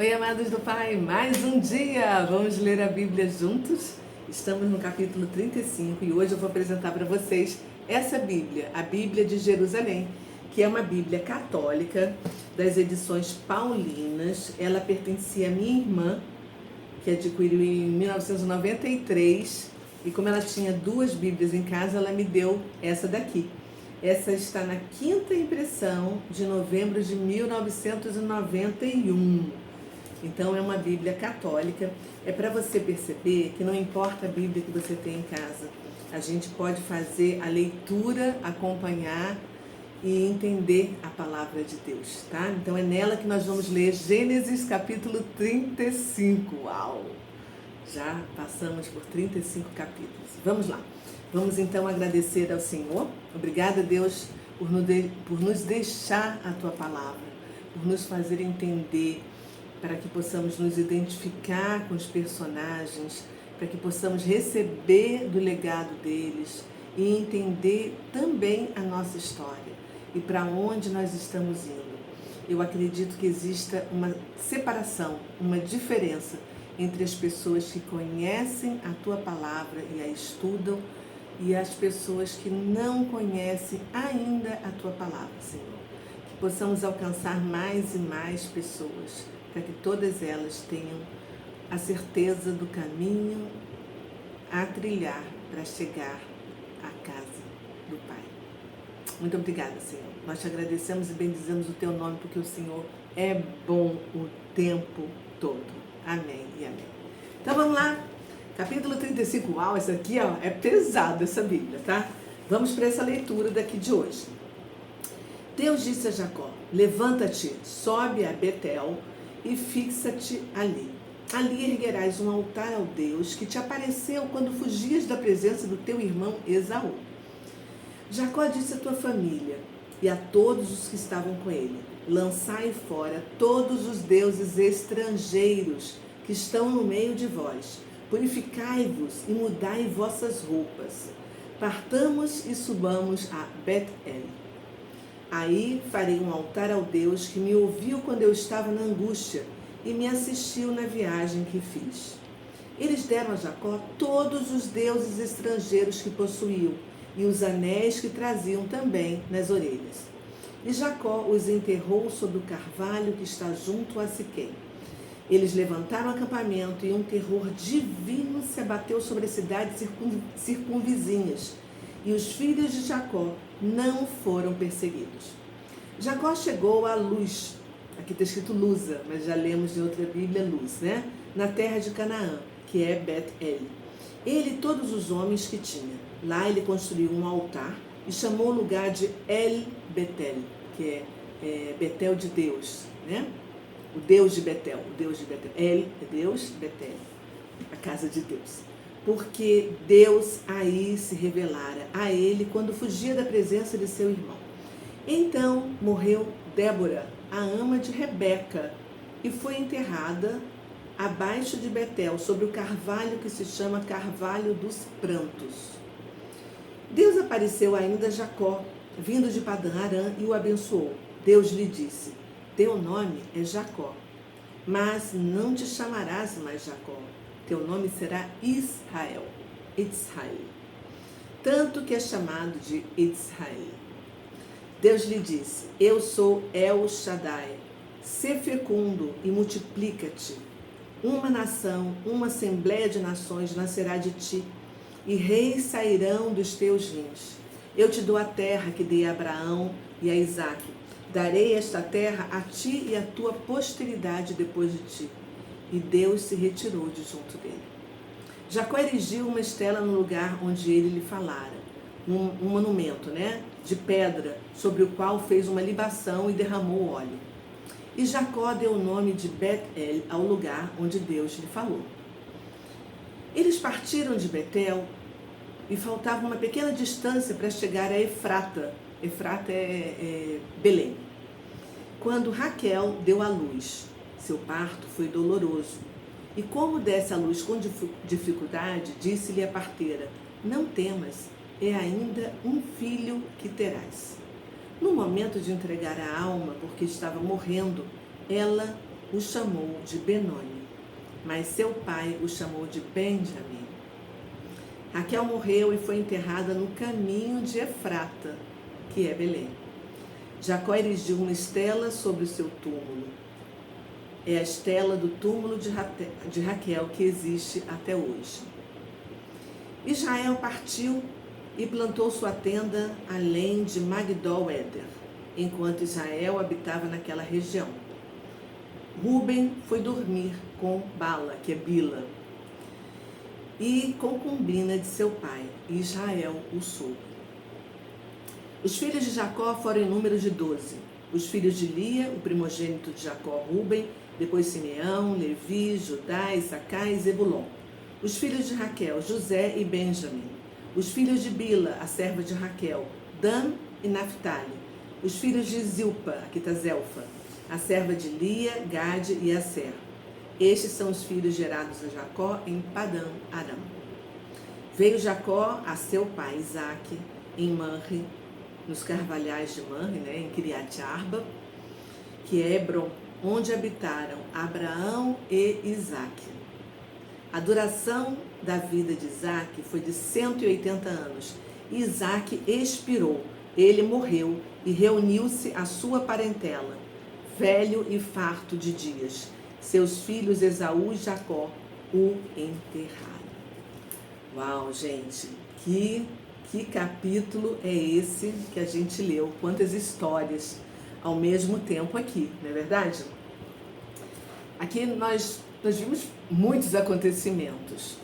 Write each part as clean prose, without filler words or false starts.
Oi, amados do Pai, mais um dia! Vamos ler a Bíblia juntos? Estamos no capítulo 35 e hoje eu vou apresentar para vocês essa Bíblia, a Bíblia de Jerusalém, que é uma Bíblia católica das edições paulinas. Ela pertencia à minha irmã, que adquiriu em 1993, e como ela tinha duas Bíblias em casa, ela me deu essa daqui. Essa está na quinta impressão de novembro de 1991. Então é uma Bíblia católica. É para você perceber que não importa a Bíblia que você tem em casa, a gente pode fazer a leitura, acompanhar e entender a palavra de Deus, tá? Então é nela que nós vamos ler Gênesis capítulo 35. Uau! Já passamos por 35 capítulos. Vamos lá. Vamos então agradecer ao Senhor. Obrigada, Deus, por nos deixar a Tua palavra, por nos fazer entender, para que possamos nos identificar com os personagens, para que possamos receber do legado deles e entender também a nossa história e para onde nós estamos indo. Eu acredito que exista uma separação, uma diferença entre as pessoas que conhecem a Tua palavra e a estudam e as pessoas que não conhecem ainda a Tua palavra, Senhor. Que possamos alcançar mais e mais pessoas, para que todas elas tenham a certeza do caminho a trilhar para chegar à casa do Pai. Muito obrigada, Senhor. Nós te agradecemos e bendizemos o Teu nome, porque o Senhor é bom o tempo todo. Amém e amém. Então vamos lá. Capítulo 35. Uau, essa aqui é pesada, essa Bíblia, tá? Vamos para essa leitura daqui de hoje. Deus disse a Jacó: levanta-te, sobe a Betel e fixa-te ali. Ali erguerás um altar ao Deus que te apareceu quando fugias da presença do teu irmão Esaú. Jacó disse à tua família e a todos os que estavam com ele: lançai fora todos os deuses estrangeiros que estão no meio de vós. Purificai-vos e mudai vossas roupas. Partamos e subamos a Bet-El. Aí farei um altar ao Deus que me ouviu quando eu estava na angústia e me assistiu na viagem que fiz. Eles deram a Jacó todos os deuses estrangeiros que possuíam e os anéis que traziam também nas orelhas. E Jacó os enterrou sob o carvalho que está junto a Siquém. Eles levantaram acampamento e um terror divino se abateu sobre as cidades circunvizinhas. E os filhos de Jacó não foram perseguidos. Jacó chegou à Luz, aqui está escrito Luza, mas já lemos em outra Bíblia Luz, né? Na terra de Canaã, que é Bet-El. Ele e todos os homens que tinha. Lá ele construiu um altar e chamou o lugar de El-Betel, que é Betel de Deus, né? O Deus de Betel, o Deus de Betel. El é Deus, Betel, a casa de Deus. Porque Deus aí se revelara a ele quando fugia da presença de seu irmão. Então morreu Débora, a ama de Rebeca, e foi enterrada abaixo de Betel, sobre o carvalho que se chama Carvalho dos Prantos. Deus apareceu ainda a Jacó, vindo de Padã-Arã, e o abençoou. Deus lhe disse: teu nome é Jacó, mas não te chamarás mais Jacó. Teu nome será Israel, tanto que é chamado de Israel. Deus lhe disse: eu sou El Shaddai, sê fecundo e multiplica-te. Uma nação, uma assembleia de nações nascerá de ti, e reis sairão dos teus rins. Eu te dou a terra que dei a Abraão e a Isaque. Darei esta terra a ti e à tua posteridade depois de ti. E Deus se retirou de junto dele. Jacó erigiu uma estela no lugar onde ele lhe falara, um monumento, né, de pedra, sobre o qual fez uma libação e derramou óleo. E Jacó deu o nome de Bet-El ao lugar onde Deus lhe falou. Eles partiram de Betel e faltava uma pequena distância para chegar a Efrata. Efrata é Belém. Quando Raquel deu à luz, seu parto foi doloroso. E como desse à luz com dificuldade, disse-lhe a parteira: não temas, é ainda um filho que terás. No momento de entregar a alma, porque estava morrendo, ela o chamou de Benoni, mas seu pai o chamou de Benjamim. Raquel morreu e foi enterrada no caminho de Efrata, que é Belém. Jacó erigiu uma estela sobre o seu túmulo. É a estela do túmulo de Raquel que existe até hoje. Israel partiu e plantou sua tenda além de Magdol-Eder, enquanto Israel habitava naquela região. Ruben foi dormir com Bala, que é Bila, e concubina de seu pai, Israel o sogro. Os filhos de Jacó foram em número de 12. Os filhos de Lia, o primogênito de Jacó, Ruben, depois Simeão, Levi, Judá, Issacar e Zebulon. Os filhos de Raquel, José e Benjamim. Os filhos de Bila, a serva de Raquel, Dan e Naphtali. Os filhos de Zilpa, aqui está Zelfa, a serva de Lia, Gade e Aser. Estes são os filhos gerados a Jacó em Padã Aram. Veio Jacó a seu pai Isaque em Manre, nos carvalhais de Manre, em Kiriat Arba, que é Hebron, onde habitaram Abraão e Isaque. A duração da vida de Isaque foi de 180 anos. E Isaque expirou, ele morreu e reuniu-se à sua parentela, velho e farto de dias. Seus filhos Esaú e Jacó o enterraram. Uau, gente, que capítulo é esse que a gente leu? Quantas histórias ao mesmo tempo aqui, não é verdade? Aqui nós vimos muitos acontecimentos.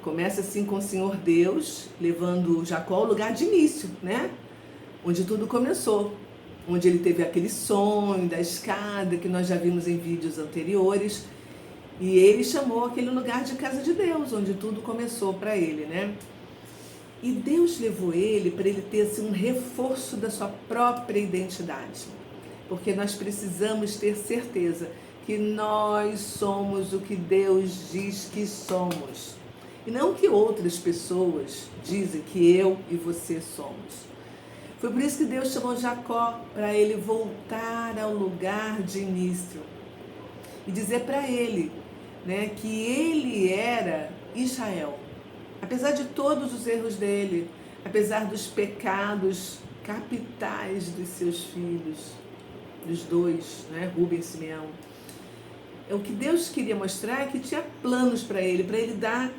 Começa assim com o Senhor Deus levando Jacó ao lugar de início, onde tudo começou, onde ele teve aquele sonho da escada que nós já vimos em vídeos anteriores, e ele chamou aquele lugar de casa de Deus, onde tudo começou para ele, E Deus levou ele para ele ter assim, um reforço da sua própria identidade, porque nós precisamos ter certeza que nós somos o que Deus diz que somos, e não o que outras pessoas dizem que eu e você somos. Foi por isso que Deus chamou Jacó, para ele voltar ao lugar de início e dizer para ele, que ele era Israel. Apesar de todos os erros dele, apesar dos pecados capitais dos seus filhos, dos dois, Ruben e Simeão, o que Deus queria mostrar é que tinha planos para ele dar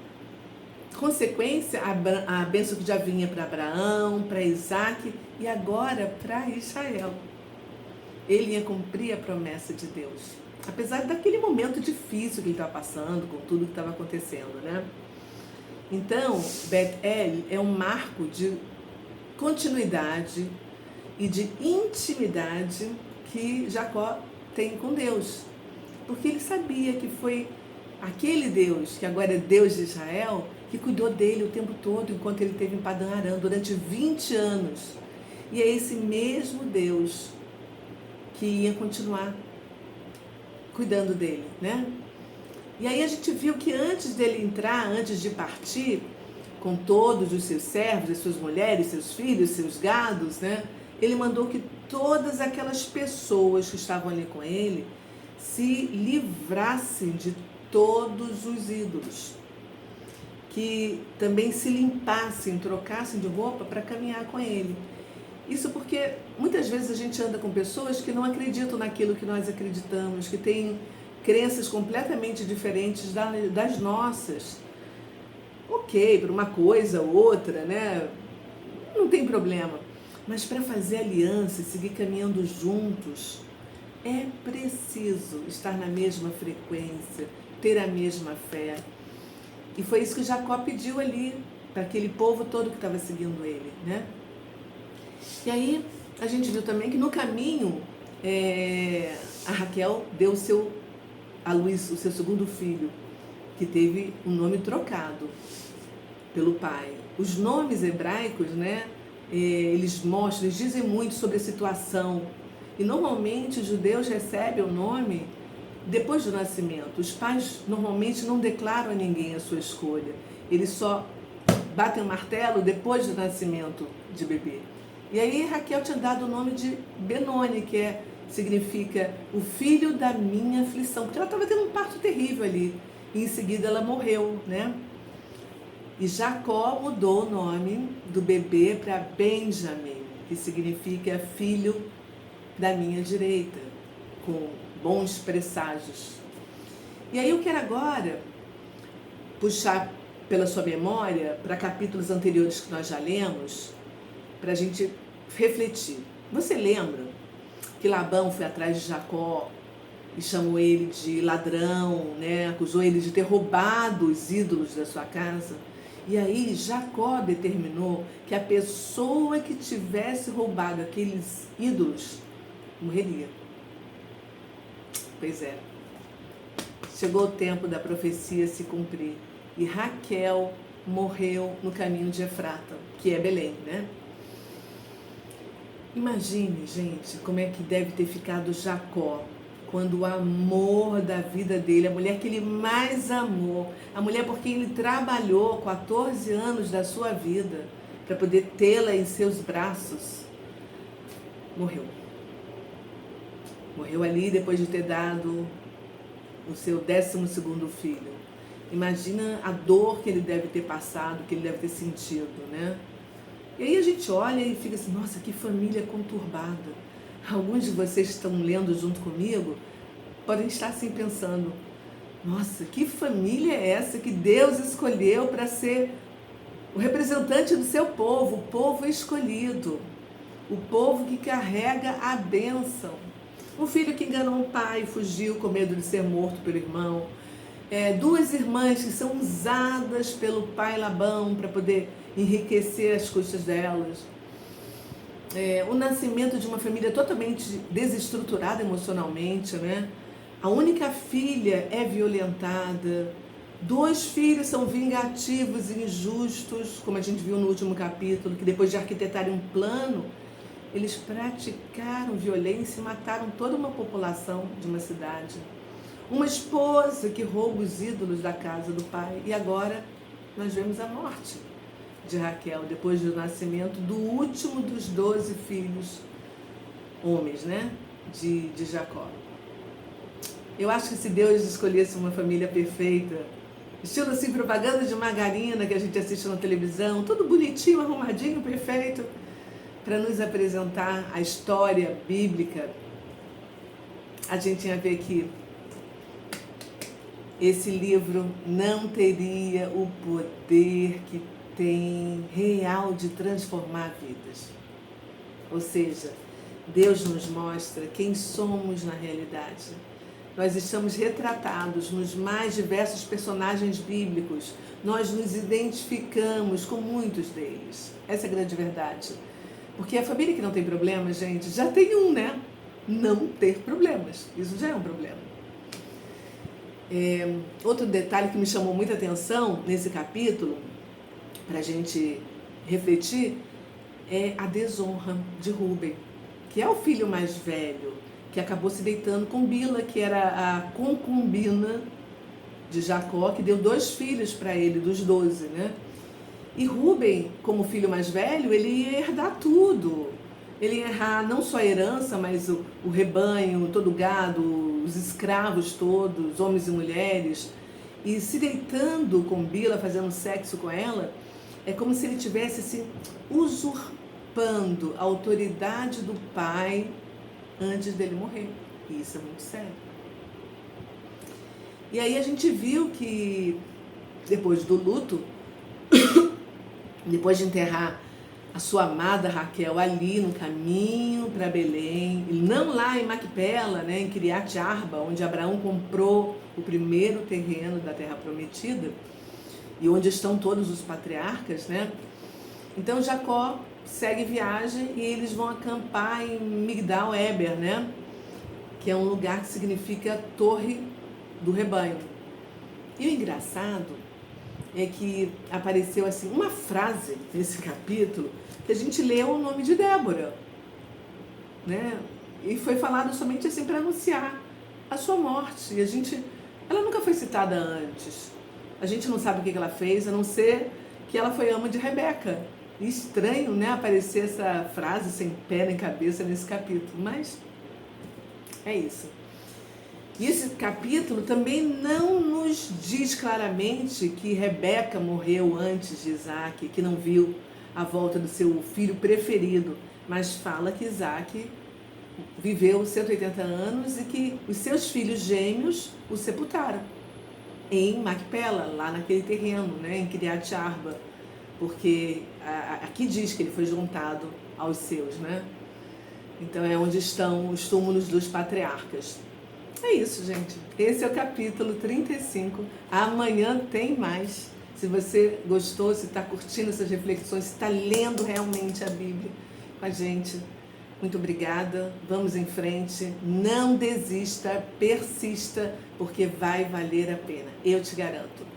consequência à bênção que já vinha para Abraão, para Isaque e agora para Israel. Ele ia cumprir a promessa de Deus, apesar daquele momento difícil que ele estava passando, com tudo que estava acontecendo, Então, Bet-El é um marco de continuidade e de intimidade que Jacó tem com Deus, porque ele sabia que foi aquele Deus, que agora é Deus de Israel, que cuidou dele o tempo todo, enquanto ele esteve em Padã Aram, durante 20 anos. E é esse mesmo Deus que ia continuar cuidando dele, E aí a gente viu que antes dele entrar, antes de partir, com todos os seus servos, as suas mulheres, seus filhos, seus gados, ele mandou que todas aquelas pessoas que estavam ali com ele se livrassem de todos os ídolos, que também se limpassem, trocassem de roupa para caminhar com ele. Isso porque muitas vezes a gente anda com pessoas que não acreditam naquilo que nós acreditamos, que têm crenças completamente diferentes das nossas. Ok, para uma coisa ou outra, não tem problema. Mas para fazer aliança e seguir caminhando juntos, é preciso estar na mesma frequência, ter a mesma fé. E foi isso que Jacó pediu ali, para aquele povo todo que estava seguindo ele, E aí a gente viu também que no caminho a Raquel deu a luz, o seu segundo filho, que teve um nome trocado pelo pai. Os nomes hebraicos, eles mostram, eles dizem muito sobre a situação. E normalmente os judeus recebem o nome depois do nascimento. Os pais normalmente não declaram a ninguém a sua escolha. Eles só batem o martelo depois do nascimento de bebê. E aí Raquel tinha dado o nome de Benoni, que é significa o filho da minha aflição, porque ela estava tendo um parto terrível ali, e em seguida ela morreu, né? E Jacó mudou o nome do bebê para Benjamim, que significa filho da minha direita, com bons presságios. E aí eu quero agora puxar pela sua memória para capítulos anteriores que nós já lemos, para a gente refletir. Você lembra que Labão foi atrás de Jacó e chamou ele de ladrão, né? Acusou ele de ter roubado os ídolos da sua casa? E aí Jacó determinou que a pessoa que tivesse roubado aqueles ídolos morreria. Pois é. Chegou o tempo da profecia se cumprir. E Raquel morreu no caminho de Efrata, que é Belém, né? Imagine, gente, como é que deve ter ficado Jacó quando o amor da vida dele, a mulher que ele mais amou, a mulher por quem ele trabalhou 14 anos da sua vida para poder tê-la em seus braços, morreu. Morreu ali depois de ter dado o seu 12º filho. Imagina a dor que ele deve ter passado, que ele deve ter sentido, né? E aí a gente olha e fica assim, nossa, que família conturbada. Alguns de vocês que estão lendo junto comigo podem estar assim pensando, nossa, que família é essa que Deus escolheu para ser o representante do seu povo, o povo escolhido, o povo que carrega a bênção. Um filho que enganou o pai, fugiu com medo de ser morto pelo irmão. Duas irmãs que são usadas pelo pai Labão para poder enriquecer as custas delas. O nascimento de uma família totalmente desestruturada emocionalmente, né? A única filha é violentada. 2 filhos são vingativos e injustos, como a gente viu no último capítulo, que depois de arquitetarem um plano, eles praticaram violência e mataram toda uma população de uma cidade. Uma esposa que rouba os ídolos da casa do pai. E agora nós vemos a morte de Raquel, depois do nascimento do último dos 12 filhos, homens, né? De Jacó. Eu acho que se Deus escolhesse uma família perfeita, estilo assim, propaganda de margarina que a gente assiste na televisão, tudo bonitinho, arrumadinho, perfeito, para nos apresentar a história bíblica, a gente ia ver que esse livro não teria o poder que tem real de transformar vidas. Ou seja, Deus nos mostra quem somos na realidade. Nós estamos retratados nos mais diversos personagens bíblicos. Nós nos identificamos com muitos deles. Essa é a grande verdade. Porque a família que não tem problemas, gente, já tem um, né? Não ter problemas. Isso já é um problema. Outro detalhe que me chamou muita atenção nesse capítulo, para a gente refletir, é a desonra de Rúben, que é o filho mais velho, que acabou se deitando com Bila, que era a concubina de Jacó, que deu 2 filhos para ele, dos 12, né? E Rúben, como filho mais velho, ele ia herdar tudo. Ele ia herdar não só a herança, mas o rebanho, todo o gado, os escravos todos, homens e mulheres. E se deitando com Bila, fazendo sexo com ela, é como se ele tivesse assim, usurpando a autoridade do pai antes dele morrer. E isso é muito sério. E aí a gente viu que depois do luto, depois de enterrar a sua amada Raquel ali no caminho para Belém, e não lá em Macpela, né, em Kiriat Arba, onde Abraão comprou o primeiro terreno da Terra Prometida, e onde estão todos os patriarcas, né? Então Jacó segue viagem e eles vão acampar em Migdal Eber, né? Que é um lugar que significa torre do rebanho. E o engraçado é que apareceu assim uma frase nesse capítulo que a gente leu o nome de Débora, né? E foi falado somente assim para anunciar a sua morte. E ela nunca foi citada antes. A gente não sabe o que ela fez, a não ser que ela foi ama de Rebeca. E estranho, né, aparecer essa frase sem pé nem cabeça nesse capítulo, mas É isso. E esse capítulo também não nos diz claramente que Rebeca morreu antes de Isaac, que não viu a volta do seu filho preferido, mas fala que Isaac viveu 180 anos e que os seus filhos gêmeos o sepultaram em Macpela, lá naquele terreno, né, em Kiriat Arba, porque aqui diz que ele foi juntado aos seus, né? Então é onde estão os túmulos dos patriarcas. É isso, gente. Esse é o capítulo 35. Amanhã tem mais. Se você gostou, se está curtindo essas reflexões, se está lendo realmente a Bíblia com a gente, muito obrigada. Vamos em frente. Não desista, persista, porque vai valer a pena. Eu te garanto.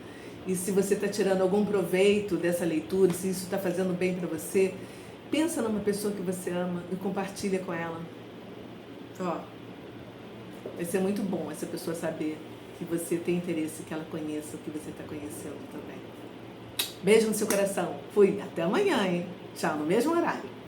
E se você está tirando algum proveito dessa leitura, se isso está fazendo bem para você, pensa numa pessoa que você ama e compartilha com ela. Ó, vai ser muito bom essa pessoa saber que você tem interesse, que ela conheça o que você está conhecendo também. Beijo no seu coração. Fui. Até amanhã, hein? Tchau, no mesmo horário.